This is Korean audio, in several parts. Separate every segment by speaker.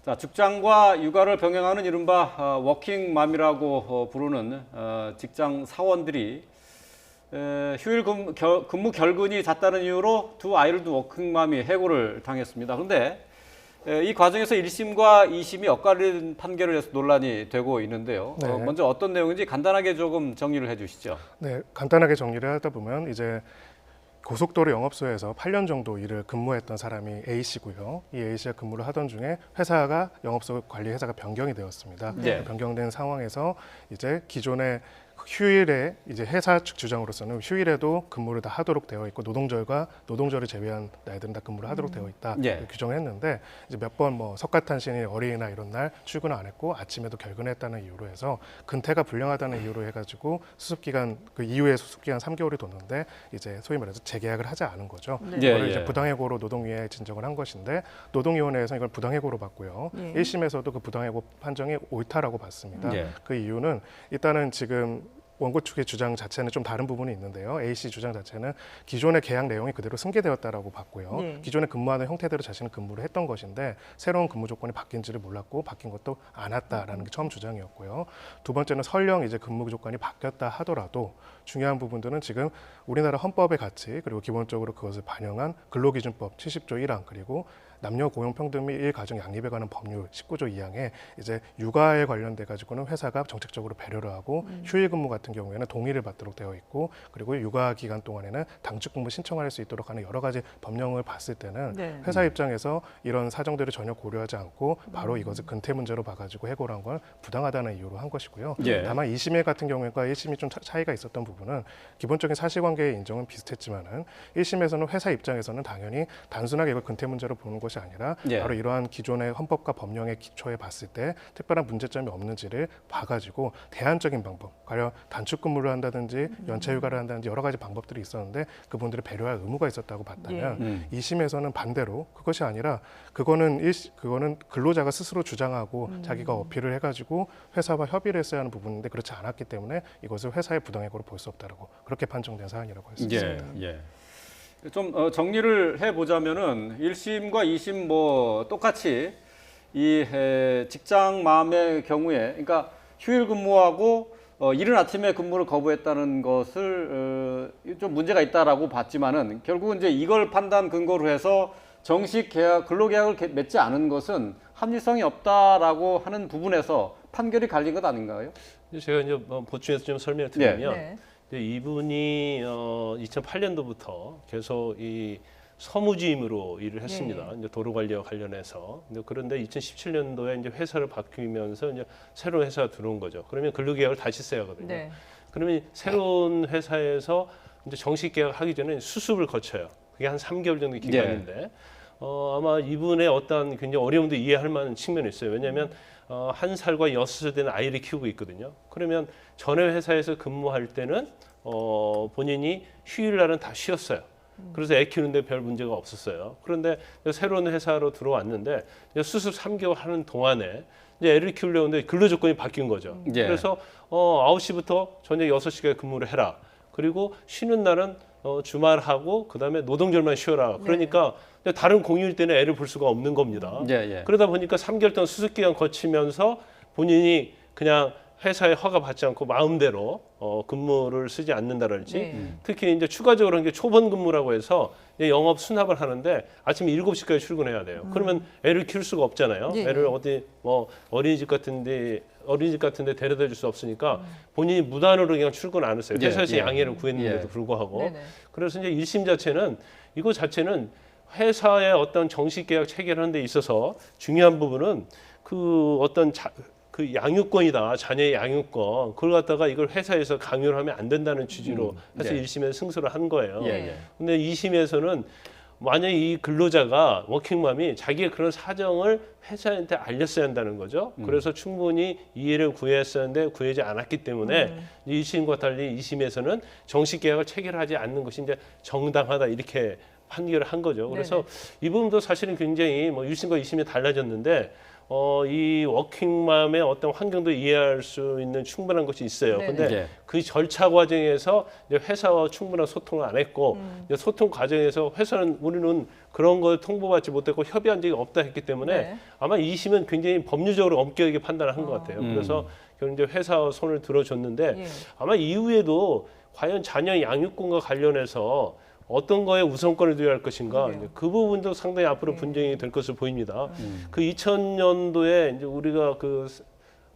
Speaker 1: 자, 직장과 육아를 병행하는 이른바 워킹맘이라고 부르는 직장 사원들이 휴일 근무 결근이 잦다는 이유로 두 아이를 둔 워킹맘이 해고를 당했습니다. 그런데 이 과정에서 1심과 2심이 엇갈린 판결을 해서 논란이 되고 있는데요.
Speaker 2: 네.
Speaker 1: 먼저 어떤 내용인지 간단하게 조금 정리를 해 주시죠.
Speaker 2: 네, 간단하게 정리를 하다 보면 이제 고속도로 영업소에서 8년 정도 일을 근무했던 사람이 A씨고요. 이 A씨가 근무를 하던 중에 회사가 영업소 관리 회사가 변경이 되었습니다.
Speaker 1: 네.
Speaker 2: 변경된 상황에서 이제 기존의 휴일에 이제 회사 측 주장으로서는 휴일에도 근무를 다 하도록 되어 있고 노동절을 제외한 날들은 다 근무를 하도록 되어 있다
Speaker 1: 예.
Speaker 2: 규정을 했는데 이제 몇 번 뭐 석가탄신일 어린이날 이런 날 출근을 안 했고 아침에도 결근했다는 이유로 해서 근태가 불량하다는 이유로 해가지고 수습기간 그 이후에 수습기간 3개월이 뒀는데 이제 소위 말해서 재계약을 하지 않은 거죠.
Speaker 3: 네.
Speaker 2: 이거를
Speaker 1: 예,
Speaker 2: 이제
Speaker 1: 예.
Speaker 2: 부당해고로 노동위에 진정을 한 것인데 노동위원회에서 이걸 부당해고로 봤고요.
Speaker 3: 예.
Speaker 2: 1심에서도 그 부당해고 판정이 옳다라고 봤습니다.
Speaker 1: 예.
Speaker 2: 그 이유는 일단은 지금 원고 측의 주장 자체는 좀 다른 부분이 있는데요. A씨 주장 자체는 기존의 계약 내용이 그대로 승계되었다라고 봤고요.
Speaker 3: 네.
Speaker 2: 기존에 근무하는 형태대로 자신은 근무를 했던 것인데 새로운 근무 조건이 바뀐지를 몰랐고 바뀐 것도 않았다라는 게 처음 주장이었고요. 두 번째는 설령 이제 근무 조건이 바뀌었다 하더라도 중요한 부분들은 지금 우리나라 헌법의 가치 그리고 기본적으로 그것을 반영한 근로기준법 70조 1항 그리고 남녀 고용 평등 및 일가정 양립에 관한 법률 19조 2항에 이제 육아에 관련돼 가지고는 회사가 정책적으로 배려를 하고 휴일 근무 같은 경우에는 동의를 받도록 되어 있고 그리고 육아 기간 동안에는 당직 근무 신청할 수 있도록 하는 여러 가지 법령을 봤을 때는
Speaker 3: 네.
Speaker 2: 회사 입장에서 이런 사정들을 전혀 고려하지 않고 바로 이것을 근태 문제로 봐가지고 해고를 한 건 부당하다는 이유로 한 것이고요.
Speaker 1: 예.
Speaker 2: 다만 2심의 같은 경우가 1심이 좀 차이가 있었던 부분은 기본적인 사실관계의 인정은 비슷했지만은 1심에서는 회사 입장에서는 당연히 단순하게 이걸 근태 문제로 보는 것이 아니라
Speaker 1: 예.
Speaker 2: 바로 이러한 기존의 헌법과 법령의 기초에 봤을 때 특별한 문제점이 없는지를 봐가지고 대안적인 방법, 가령 단축 근무를 한다든지 연차 휴가를 한다든지 여러 가지 방법들이 있었는데 그분들을 배려할 의무가 있었다고 봤다면 2심에서는 반대로 그것이 아니라 그거는 근로자가 스스로 주장하고 자기가 어필을 해가지고 회사와 협의를 했어야 하는 부분인데 그렇지 않았기 때문에 이것을 회사의 부당해고로 볼 수 없다라고 그렇게 판정된 사안이라고 할 수 있습니다.
Speaker 1: 예. 좀 정리를 해보자면은 1심과 2심 뭐 똑같이 이 직장맘의 경우에 그러니까 휴일 근무하고 이른 아침에 근무를 거부했다는 것을 좀 문제가 있다라고 봤지만은 결국은 이제 이걸 판단 근거로 해서 정식 근로계약을 맺지 않은 것은 합리성이 없다라고 하는 부분에서 판결이 갈린 것 아닌가요?
Speaker 4: 제가 이제 보충해서 좀 설명을 드리면
Speaker 3: 네.
Speaker 4: 이제 이분이 2008년도부터 계속 이 서무주임으로 일을 했습니다.
Speaker 3: 네.
Speaker 4: 이제 도로관리와 관련해서. 그런데 2017년도에 이제 회사를 바뀌면서 이제 새로운 회사가 들어온 거죠. 그러면 근로계약을 다시 써야 하거든요.
Speaker 3: 네.
Speaker 4: 그러면 새로운 회사에서 이제 정식 계약하기 전에 수습을 거쳐요. 그게 한 3개월 정도 기간인데 아마 이분의 어떤 굉장히 어려움도 이해할 만한 측면이 있어요. 왜냐하면 1살과 6살 되는 아이를 키우고 있거든요. 그러면 전에 회사에서 근무할 때는 본인이 휴일날은 다 쉬었어요. 그래서 애 키우는데 별 문제가 없었어요. 그런데 새로운 회사로 들어왔는데 수습 3개월 하는 동안에 이제 애를 키우려는데 근로 조건이 바뀐 거죠.
Speaker 1: 예.
Speaker 4: 그래서 9시부터 저녁 6시까지 근무를 해라. 그리고 쉬는 날은 주말하고 그다음에 노동절만 쉬어라. 그러니까 다른 공휴일 때는 애를 볼 수가 없는 겁니다.
Speaker 1: 예.
Speaker 4: 그러다 보니까 3개월 동안 수습 기간 거치면서 본인이 그냥 회사에 허가 받지 않고 마음대로 근무를 쓰지 않는다랄지
Speaker 3: 네.
Speaker 4: 특히 이제 추가적으로 한 게 초본 근무라고 해서 이제 영업 수납을 하는데 아침 7시까지 출근해야 돼요. 그러면 애를 키울 수가 없잖아요.
Speaker 3: 예.
Speaker 4: 애를 어디 뭐 어린이집 같은데 데려다 줄 수 없으니까 본인이 무단으로 그냥 출근 안 했어요.
Speaker 1: 예,
Speaker 4: 회사에서
Speaker 1: 예.
Speaker 4: 양해를 구했는데도
Speaker 1: 예.
Speaker 4: 불구하고.
Speaker 3: 네네.
Speaker 4: 그래서 이제 1심 자체는 이거 자체는 회사의 어떤 정식 계약 체결하는 데 있어서 중요한 부분은 그 어떤 그 양육권이다. 자녀의 양육권. 그걸 갖다가 이걸 회사에서 강요를 하면 안 된다는 취지로 해서
Speaker 1: 예.
Speaker 4: 1심에서 승소를 한 거예요.
Speaker 1: 예.
Speaker 4: 근데 2심에서는 만약에 이 근로자가 워킹맘이 자기의 그런 사정을 회사한테 알렸어야 한다는 거죠. 그래서 충분히 이해를 구했어야 하는데 구하지 않았기 때문에 1심과 달리 2심에서는 정식 계약을 체결하지 않는 것이 이제 정당하다 이렇게 판결을 한 거죠. 그래서 이 부분도 사실은 굉장히 뭐 1심과 2심이 달라졌는데 이 워킹맘의 어떤 환경도 이해할 수 있는 충분한 것이 있어요.
Speaker 3: 네네.
Speaker 4: 근데
Speaker 1: 예.
Speaker 4: 그 절차 과정에서 이제 회사와 충분한 소통을 안 했고 이제 소통 과정에서 회사는 우리는 그런 걸 통보받지 못했고 협의한 적이 없다 했기 때문에
Speaker 3: 네.
Speaker 4: 아마 2심은 굉장히 법률적으로 엄격하게 판단을 한 것 같아요. 그래서 결국 이제 회사와 손을 들어줬는데
Speaker 3: 예.
Speaker 4: 아마 이후에도 과연 자녀 양육권과 관련해서 어떤 거에 우선권을 두어야 할 것인가
Speaker 3: 그러게요.
Speaker 4: 이제 그 부분도 상당히 앞으로
Speaker 3: 네.
Speaker 4: 분쟁이 될 것으로 보입니다. 그 2000년도에 이제 우리가 그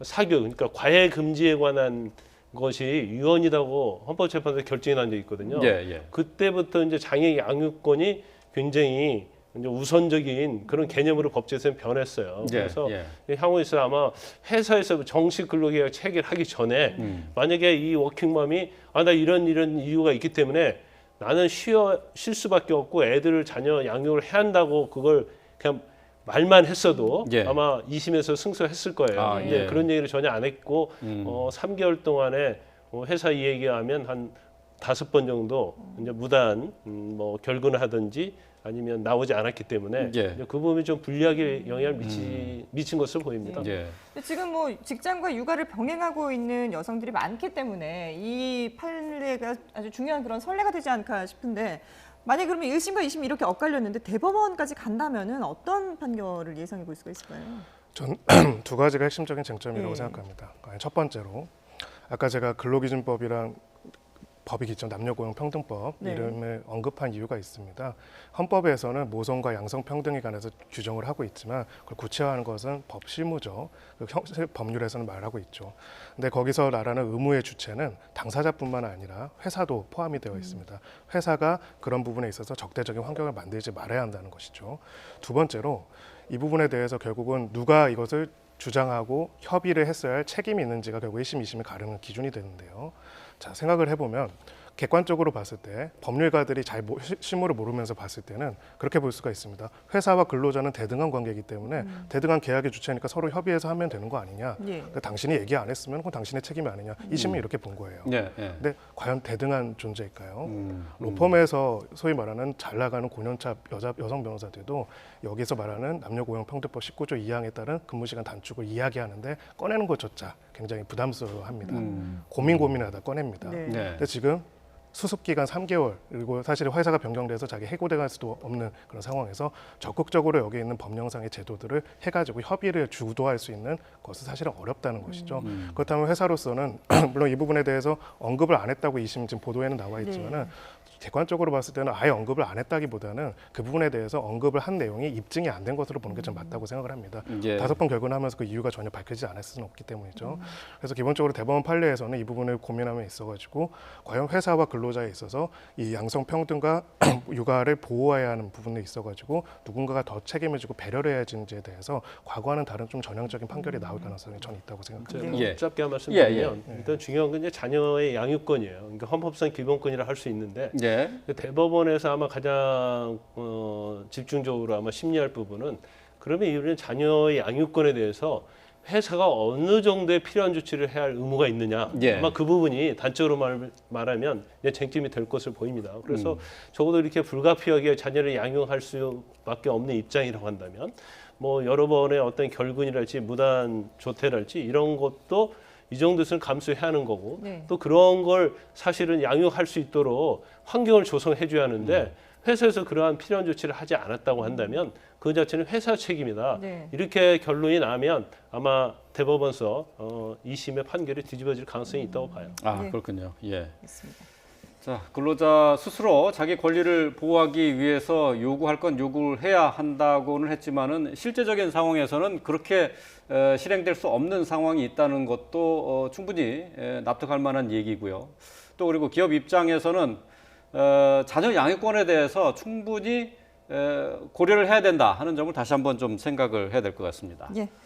Speaker 4: 사교 그러니까 과외 금지에 관한 것이 위헌이라고 헌법재판소에 결정이 난 적이 있거든요.
Speaker 1: 예, 예.
Speaker 4: 그때부터 이제 장애 양육권이 굉장히 이제 우선적인 그런 개념으로 법제에서는 변했어요.
Speaker 1: 예,
Speaker 4: 그래서
Speaker 1: 예.
Speaker 4: 향후에서 아마 회사에서 정식 근로계약 체결하기 전에 만약에 이 워킹맘이 나 이런 이유가 있기 때문에 나는 쉴 수밖에 없고 애들을 자녀 양육을 해야 한다고 그걸 그냥 말만 했어도
Speaker 1: 예.
Speaker 4: 아마 2심에서 승소했을 거예요.
Speaker 1: 아,
Speaker 4: 근데
Speaker 1: 예.
Speaker 4: 그런 얘기를 전혀 안 했고 3개월 동안에 회사 이 얘기하면 한 5번 정도 이제 무단 뭐 결근을 하든지 아니면 나오지 않았기 때문에
Speaker 1: 예.
Speaker 4: 이제 그 부분이 좀 불리하게 영향을 미친 것으로 보입니다.
Speaker 1: 예.
Speaker 3: 근데 지금 뭐 직장과 육아를 병행하고 있는 여성들이 많기 때문에 이 판례가 아주 중요한 그런 선례가 되지 않을까 싶은데 만약 그러면 1심과 2심이 이렇게 엇갈렸는데 대법원까지 간다면은 어떤 판결을 예상해 볼 수가 있을까요?
Speaker 2: 전 두 가지가 핵심적인 쟁점이라고
Speaker 3: 예.
Speaker 2: 생각합니다. 첫 번째로 아까 제가 근로기준법이랑 법이 기점 남녀고용평등법
Speaker 3: 네.
Speaker 2: 이름을 언급한 이유가 있습니다. 헌법에서는 모성과 양성평등에 관해서 규정을 하고 있지만 그걸 구체화하는 것은 법 실무죠. 법률에서는 말하고 있죠. 근데 거기서 말하는 의무의 주체는 당사자뿐만 아니라 회사도 포함이 되어 있습니다. 회사가 그런 부분에 있어서 적대적인 환경을 만들지 말아야 한다는 것이죠. 두 번째로 이 부분에 대해서 결국은 누가 이것을 주장하고 협의를 했어야 할 책임이 있는지가 결국 1심, 2심을 가르는 기준이 되는데요. 자, 생각을 해보면 객관적으로 봤을 때 법률가들이 잘 실무를 모르면서 봤을 때는 그렇게 볼 수가 있습니다. 회사와 근로자는 대등한 관계이기 때문에 대등한 계약의 주체니까 서로 협의해서 하면 되는 거 아니냐.
Speaker 3: 예.
Speaker 2: 그러니까 당신이 얘기 안 했으면 그건 당신의 책임이 아니냐. 2심이 이렇게 본 거예요.
Speaker 1: 예, 예.
Speaker 2: 근데 과연 대등한 존재일까요? 로펌에서 소위 말하는 잘 나가는 고년차 여성 변호사들도 여기서 말하는 남녀고용평등법 19조 2항에 따른 근무시간 단축을 이야기하는데 꺼내는 것조차 굉장히 부담스러워합니다. 고민하다 꺼냅니다.
Speaker 3: 네.
Speaker 1: 네.
Speaker 2: 근데 지금 수습기간 3개월 그리고 사실 회사가 변경돼서 자기 해고될 수도 없는 그런 상황에서 적극적으로 여기 있는 법령상의 제도들을 해가지고 협의를 주도할 수 있는 것은 사실은 어렵다는 것이죠. 그렇다면 회사로서는 물론 이 부분에 대해서 언급을 안 했다고 2심 지금 보도에는 나와 있지만은 객관적으로 봤을 때는 아예 언급을 안 했다기보다는 그 부분에 대해서 언급을 한 내용이 입증이 안 된 것으로 보는 게 좀 맞다고 생각을 합니다.
Speaker 1: 예.
Speaker 2: 5번 결근하면서 그 이유가 전혀 밝혀지지 않을 수는 없기 때문이죠. 그래서 기본적으로 대법원 판례에서는 이 부분을 고민하며 있어가지고 과연 회사와 근로자에 있어서 이 양성평등과 육아를 보호해야 하는 부분에 있어가지고 누군가가 더 책임을 지고 배려를 해야 하는지에 대해서 과거와는 다른 좀 전향적인 판결이 나올 가능성이 저는 있다고 생각합니다.
Speaker 1: 예.
Speaker 4: 짧게 한 말씀 드리면
Speaker 1: 예,
Speaker 4: 일단 중요한 건 이제 자녀의 양육권이에요. 그러니까 헌법상 기본권이라 할 수 있는데
Speaker 1: 예.
Speaker 4: 대법원에서 아마 가장 집중적으로 아마 심리할 부분은 그러면 이런 자녀의 양육권에 대해서 회사가 어느 정도의 필요한 조치를 해야 할 의무가 있느냐.
Speaker 1: 예.
Speaker 4: 아마 그 부분이 단적으로 말하면 이제 쟁점이 될 것을 보입니다. 그래서 적어도 이렇게 불가피하게 자녀를 양육할 수밖에 없는 입장이라고 한다면 뭐 여러 번의 어떤 결근이랄지 무단 조퇴랄지 이런 것도 이 정도에서는 감수해야 하는 거고
Speaker 3: 네.
Speaker 4: 또 그런 걸 사실은 양육할 수 있도록 환경을 조성해 줘야 하는데 회사에서 그러한 필요한 조치를 하지 않았다고 한다면 그 자체는 회사 책임이다.
Speaker 3: 네.
Speaker 4: 이렇게 결론이 나면 아마 대법원서 2심의 판결이 뒤집어질 가능성이 있다고 봐요.
Speaker 1: 아,
Speaker 3: 예.
Speaker 1: 그렇군요. 예.
Speaker 3: 있습니다.
Speaker 1: 자, 근로자 스스로 자기 권리를 보호하기 위해서 요구할 건 요구를 해야 한다고는 했지만은 실제적인 상황에서는 그렇게 실행될 수 없는 상황이 있다는 것도 충분히 납득할 만한 얘기고요. 또 그리고 기업 입장에서는 자녀 양육권에 대해서 충분히 고려를 해야 된다 하는 점을 다시 한번 좀 생각을 해야 될 것 같습니다.
Speaker 3: 예.